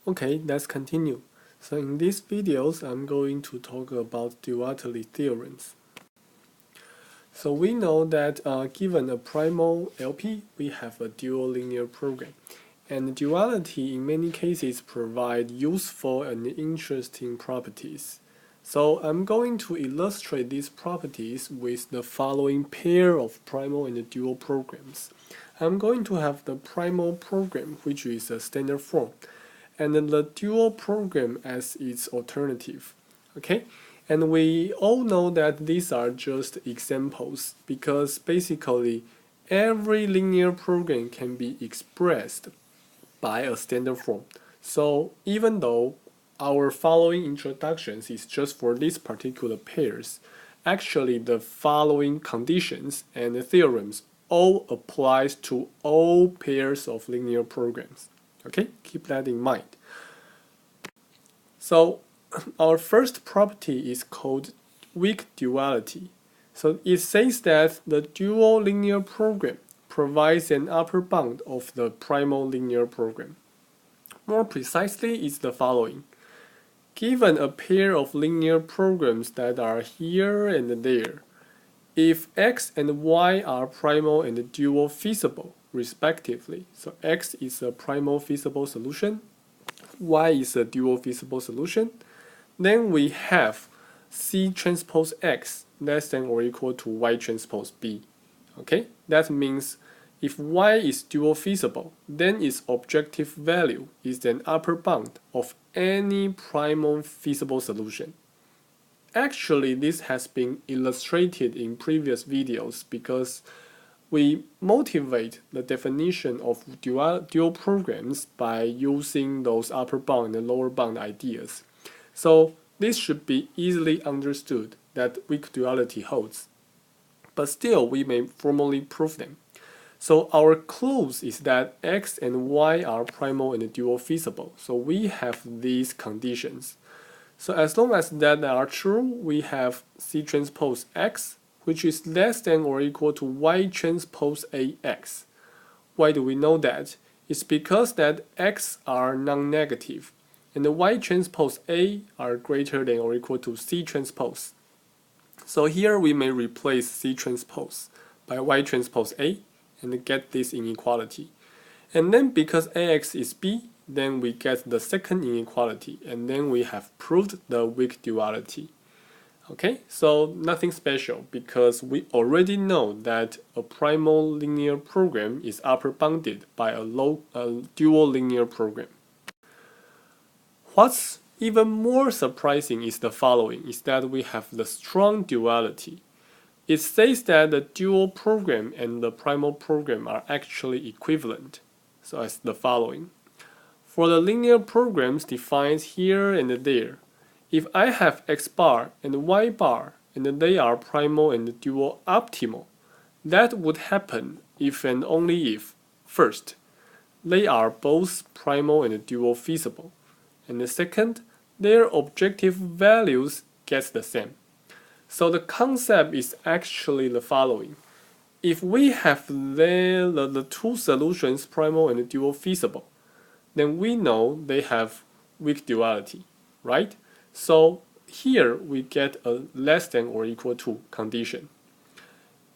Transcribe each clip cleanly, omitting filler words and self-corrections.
Okay, let's continue. So in these videos, I'm going to talk about duality theorems. So we know that given a primal LP, we have a dual linear program. And duality in many cases provide useful and interesting properties. So I'm going to illustrate these properties with the following pair of primal and dual programs. I'm going to have the primal program, which is a standard form, and then the dual program as its alternative. Okay, and we all know that these are just examples because basically every linear program can be expressed by a standard form. So even though our following introductions is just for these particular pairs, actually the following conditions and the theorems all applies to all pairs of linear programs. Okay, keep that in mind. So our first property is called weak duality. So it says that the dual linear program provides an upper bound of the primal linear program. More precisely, is the following. Given a pair of linear programs that are here and there, if x and y are primal and dual feasible, respectively, so x is a primal feasible solution, y is a dual feasible solution, then we have C transpose X less than or equal to Y transpose B. Okay, that means if Y is dual feasible, then its objective value is an upper bound of any primal feasible solution. Actually, this has been illustrated in previous videos because we motivate the definition of dual programs by using those upper bound and lower bound ideas. So this should be easily understood that weak duality holds. But still, we may formally prove them. So our clues is that x and y are primal and dual feasible. So we have these conditions. So as long as that are true, we have C transpose X, which is less than or equal to Y transpose AX. Why do we know that? It's because that X are non-negative, and the Y transpose A are greater than or equal to C transpose. So here we may replace C transpose by Y transpose A and get this inequality. And then because AX is B, then we get the second inequality, and then we have proved the weak duality. Okay, so nothing special because we already know that a primal linear program is upper bounded by a dual linear program. What's even more surprising is the following, is that we have the strong duality. It says that the dual program and the primal program are actually equivalent. So as the following. For the linear programs defined here and there, if I have x bar and y bar and they are primal and dual optimal, that would happen if and only if, first, they are both primal and dual feasible, and the second, their objective values get the same. So the concept is actually the following. If we have the two solutions primal and dual feasible, then we know they have weak duality, right? So here we get a less than or equal to condition.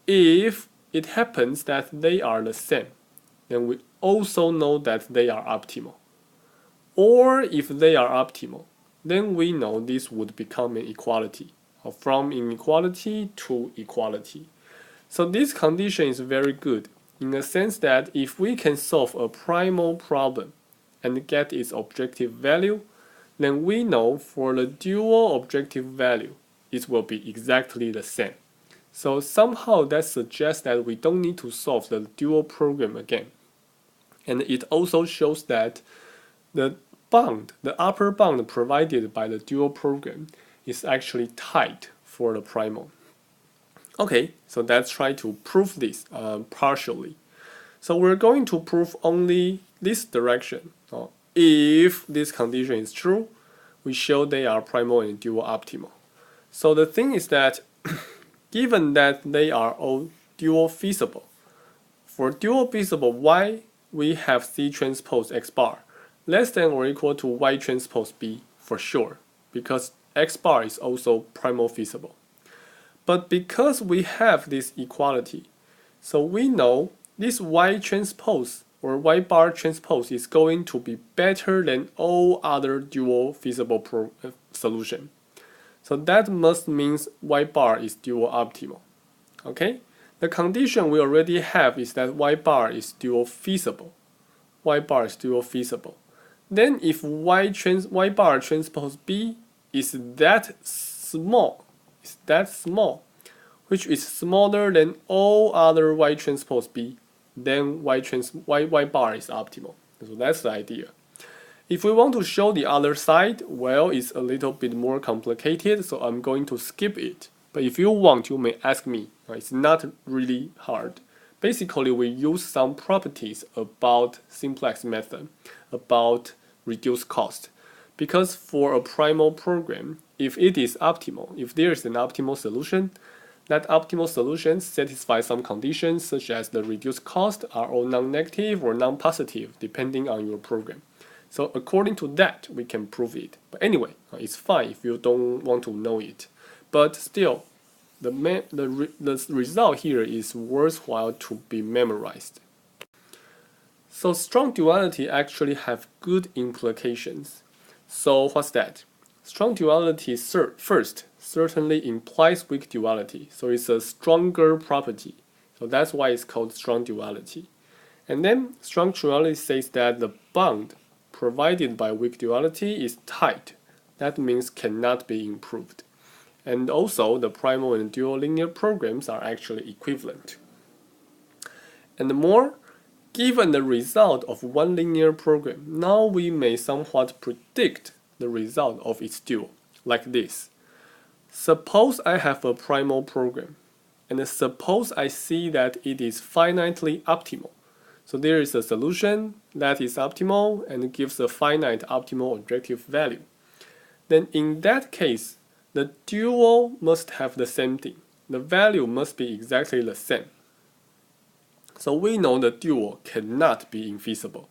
If it happens that they are the same, then we also know that they are optimal. Or if they are optimal, then we know this would become an equality, or from inequality to equality. So this condition is very good in the sense that if we can solve a primal problem and get its objective value, then we know for the dual objective value, it will be exactly the same. So somehow that suggests that we don't need to solve the dual program again. And it also shows that the upper bound provided by the dual program is actually tight for the primal. Okay, so let's try to prove this partially. So we're going to prove only this direction. If this condition is true, we show they are primal and dual optimal. So the thing is that given that they are all dual feasible, for dual feasible y, we have C transpose x bar, less than or equal to y transpose b for sure, because x bar is also primal feasible. But because we have this equality, so we know this y transpose or y bar transpose is going to be better than all other dual feasible solution. So that must means y bar is dual optimal. Okay? The condition we already have is that y bar is dual feasible. Y bar is dual feasible. Then if y bar transpose b is that small, which is smaller than all other y transpose b, then y bar is optimal. So that's the idea. If we want to show the other side, well, it's a little bit more complicated, so I'm going to skip it. But if you want, you may ask me. It's not really hard. Basically, we use some properties about simplex method, about reduced cost. Because for a primal program, if it is optimal, if there is an optimal solution, that optimal solution satisfies some conditions such as the reduced cost are all non-negative or non-positive depending on your program. So according to that, we can prove it. But anyway, it's fine if you don't want to know it. But still, the result here is worthwhile to be memorized. So strong duality actually have good implications. So what's that? Strong duality first certainly implies weak duality. So it's a stronger property. So that's why it's called strong duality. And then strong duality says that the bond provided by weak duality is tight. That means cannot be improved. And also the primal and dual linear programs are actually equivalent. And more, given the result of one linear program, now we may somewhat predict the result of its dual, like this. Suppose I have a primal program, and suppose I see that it is finitely optimal. So there is a solution that is optimal and gives a finite optimal objective value. Then in that case, the dual must have the same thing. The value must be exactly the same. So we know the dual cannot be infeasible.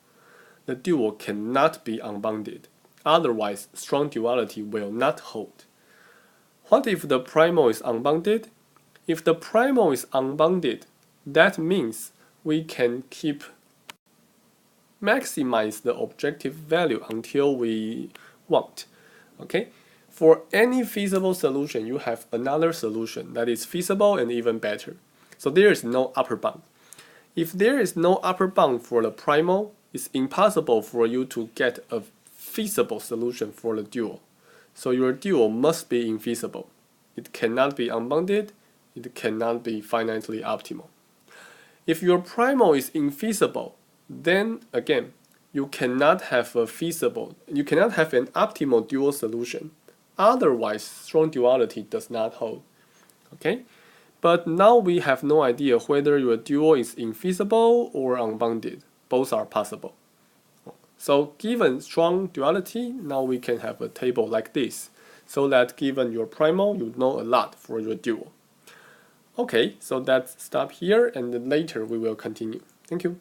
The dual cannot be unbounded. Otherwise, strong duality will not hold. What if the primal is unbounded? If the primal is unbounded, that means we can maximize the objective value until we want. Okay? For any feasible solution, you have another solution that is feasible and even better. So there is no upper bound. If there is no upper bound for the primal, it's impossible for you to get a feasible solution for the dual. So your dual must be infeasible. It cannot be unbounded. It cannot be finitely optimal. If your primal is infeasible, then again, you cannot have an optimal dual solution. Otherwise, strong duality does not hold. Okay? But now we have no idea whether your dual is infeasible or unbounded. Both are possible. So given strong duality, now we can have a table like this, so that given your primal, you know a lot for your dual. Okay, so let's stop here and then later we will continue. Thank you.